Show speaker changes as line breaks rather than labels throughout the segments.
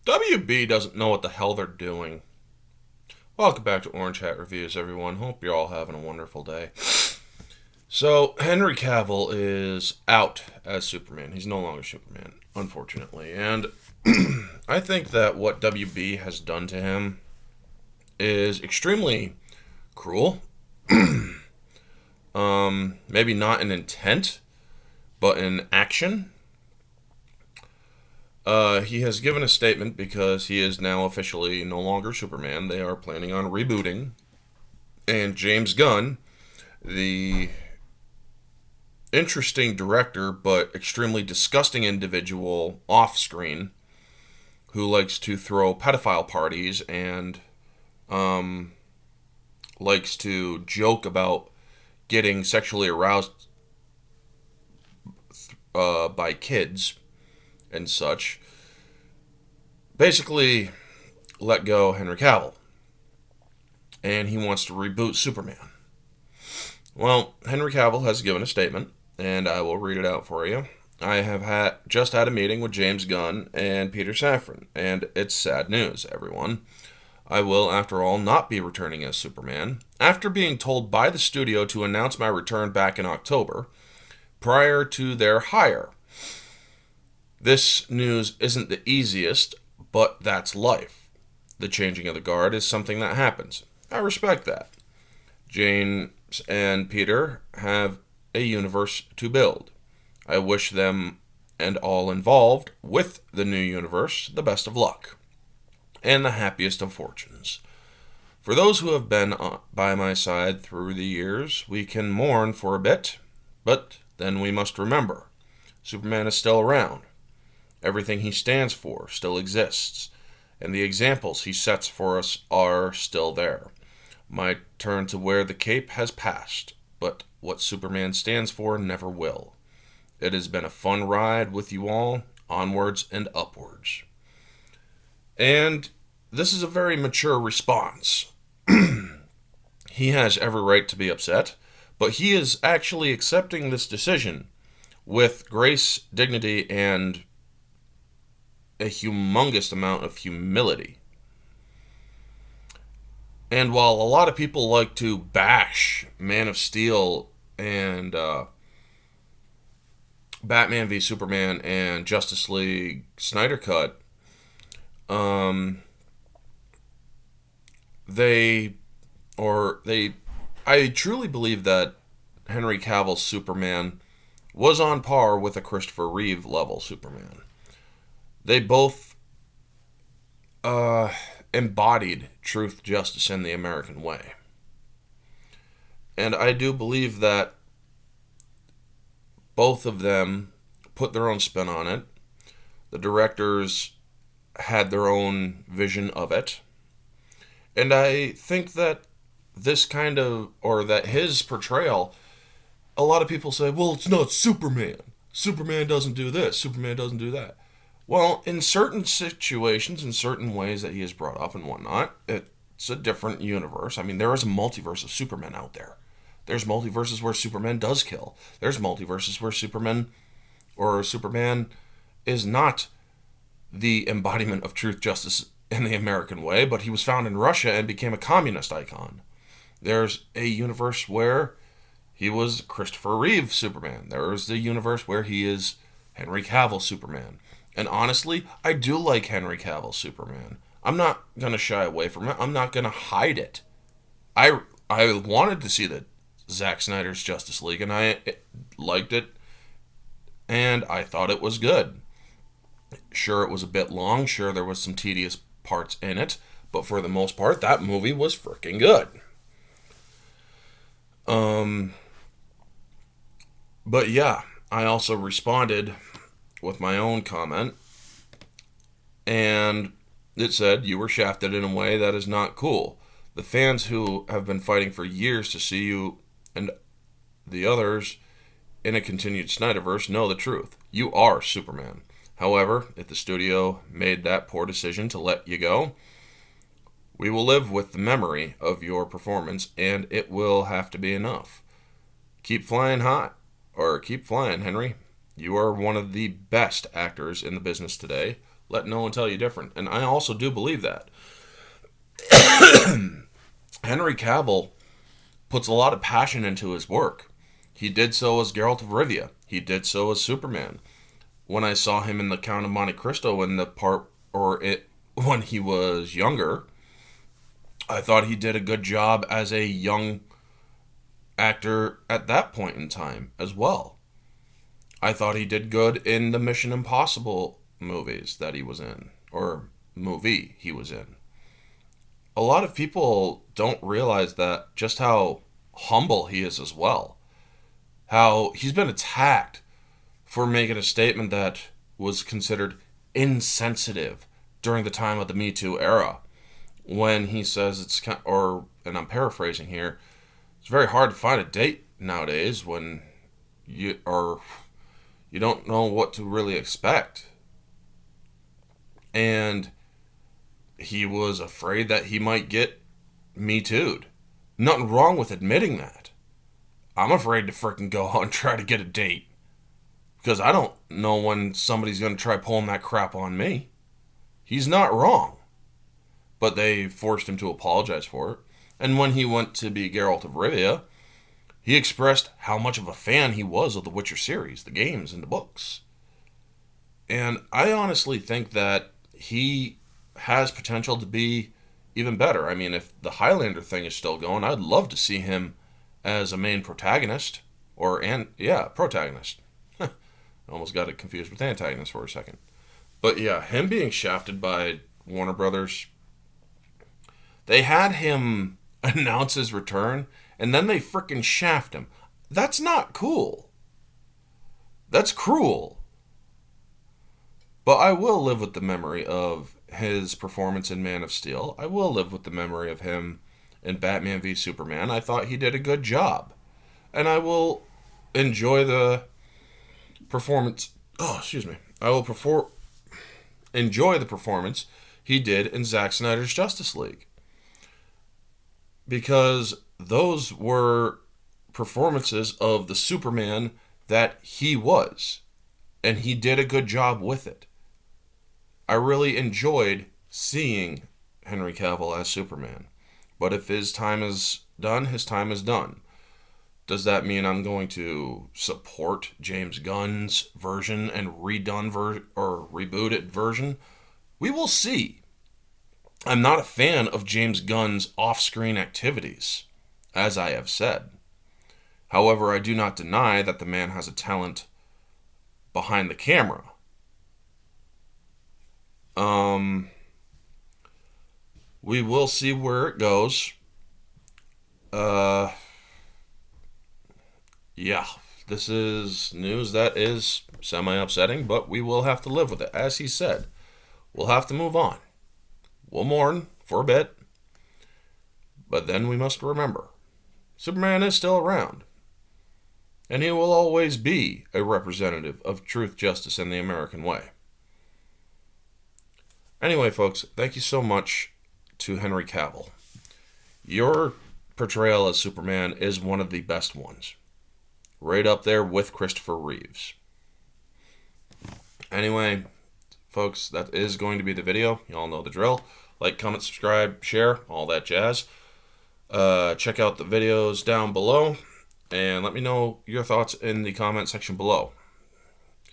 WB doesn't know what the hell they're doing. Welcome back to Orange Hat Reviews, everyone. Hope you're all having a wonderful day. So, Henry Cavill is out as Superman. He's no longer Superman, unfortunately. And I think that what WB has done to him is extremely cruel. Maybe not in intent, but in action. He has given a statement because he is now officially no longer Superman. They are planning on rebooting. And James Gunn, the interesting director but extremely disgusting individual off screen, who likes to throw pedophile parties and likes to joke about getting sexually aroused by kids and such, basically let go Henry Cavill. And he wants to reboot Superman. Well, Henry Cavill has given a statement, and I will read it out for you. I have just had a meeting with James Gunn and Peter Safran, and it's sad news, everyone. I will, after all, not be returning as Superman. After being told by the studio to announce my return back in October, prior to their hire. This news isn't the easiest, but that's life. The changing of the guard is something that happens. I respect that. James and Peter have a universe to build. I wish them and all involved with the new universe the best of luck and the happiest of fortunes. For those who have been by my side through the years, we can mourn for a bit, but then we must remember, Superman is still around. Everything he stands for still exists, and the examples he sets for us are still there. My turn to wear the cape has passed, but what Superman stands for never will. It has been a fun ride with you all, onwards and upwards. And this is a very mature response. He has every right to be upset, but he is actually accepting this decision with grace, dignity, and a humongous amount of humility. And while a lot of people like to bash Man of Steel and Batman v Superman and Justice League Snyder Cut, I truly believe that Henry Cavill's Superman was on par with a Christopher Reeve level Superman. They both embodied truth, justice, and the American way. And I do believe that both of them put their own spin on it. The directors had their own vision of it. And I think that that his portrayal, a lot of people say, well, it's not Superman. Superman doesn't do this. Superman doesn't do that. Well, in certain situations, in certain ways that he is brought up and whatnot, it's a different universe. I mean, there is a multiverse of Superman out there. There's multiverses where Superman does kill. There's multiverses where Superman is not the embodiment of truth, justice, and the American way, but he was found in Russia and became a communist icon. There's a universe where he was Christopher Reeve Superman. There's the universe where he is Henry Cavill Superman. And honestly, I do like Henry Cavill Superman. I'm not going to shy away from it. I'm not going to hide it. I wanted to see the Zack Snyder's Justice League, and I liked it, and I thought it was good. Sure, it was a bit long. Sure, there was some tedious parts in it. But for the most part, that movie was freaking good. But yeah, I also responded with my own comment, and it said, you were shafted in a way that is not cool. The fans who have been fighting for years to see you and the others in a continued Snyderverse know the truth. You are Superman. However, if the studio made that poor decision to let you go, we will live with the memory of your performance, and it will have to be enough. Keep flying hot, or keep flying, Henry. You are one of the best actors in the business today. Let no one tell you different. And I also do believe that. Henry Cavill puts a lot of passion into his work. He did so as Geralt of Rivia. He did so as Superman. When I saw him in The Count of Monte Cristo in the part, when he was younger, I thought he did a good job as a young actor at that point in time as well. I thought he did good in the Mission Impossible movies that he was in, or movie he was in. A lot of people don't realize that just how humble he is as well. How he's been attacked for making a statement that was considered insensitive during the time of the Me Too era. When he says and I'm paraphrasing here, it's very hard to find a date nowadays when you don't know what to really expect. And he was afraid that he might get Me Too'd. Nothing wrong with admitting that. I'm afraid to freaking go out and try to get a date. Because I don't know when somebody's going to try pulling that crap on me. He's not wrong. But they forced him to apologize for it. And when he went to be Geralt of Rivia, he expressed how much of a fan he was of the Witcher series, the games and the books. And I honestly think that he has potential to be even better. I mean, if the Highlander thing is still going, I'd love to see him as a main protagonist. Protagonist. I almost got it confused with antagonist for a second. But yeah, him being shafted by Warner Brothers. They had him announce his return, and then they frickin' shaft him. That's not cool. That's cruel. But I will live with the memory of his performance in Man of Steel. I will live with the memory of him in Batman v Superman. I thought he did a good job. And I will enjoy the performance. I will enjoy the performance he did in Zack Snyder's Justice League. Because those were performances of the Superman that he was. And he did a good job with it. I really enjoyed seeing Henry Cavill as Superman. But if his time is done, his time is done. Does that mean I'm going to support James Gunn's version and rebooted version? We will see. I'm not a fan of James Gunn's off-screen activities, as I have said. However, I do not deny that the man has a talent behind the camera. We will see where it goes. This is news that is semi-upsetting, but we will have to live with it. As he said, we'll have to move on. We'll mourn for a bit, but then we must remember, Superman is still around, and he will always be a representative of truth, justice, and the American way. Anyway, folks, thank you so much to Henry Cavill. Your portrayal as Superman is one of the best ones. Right up there with Christopher Reeves. Anyway, folks, that is going to be the video. You all know the drill. Like, comment, subscribe, share, all that jazz. Check out the videos down below. And let me know your thoughts in the comment section below.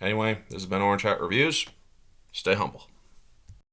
Anyway, this has been Orange Hat Reviews. Stay humble.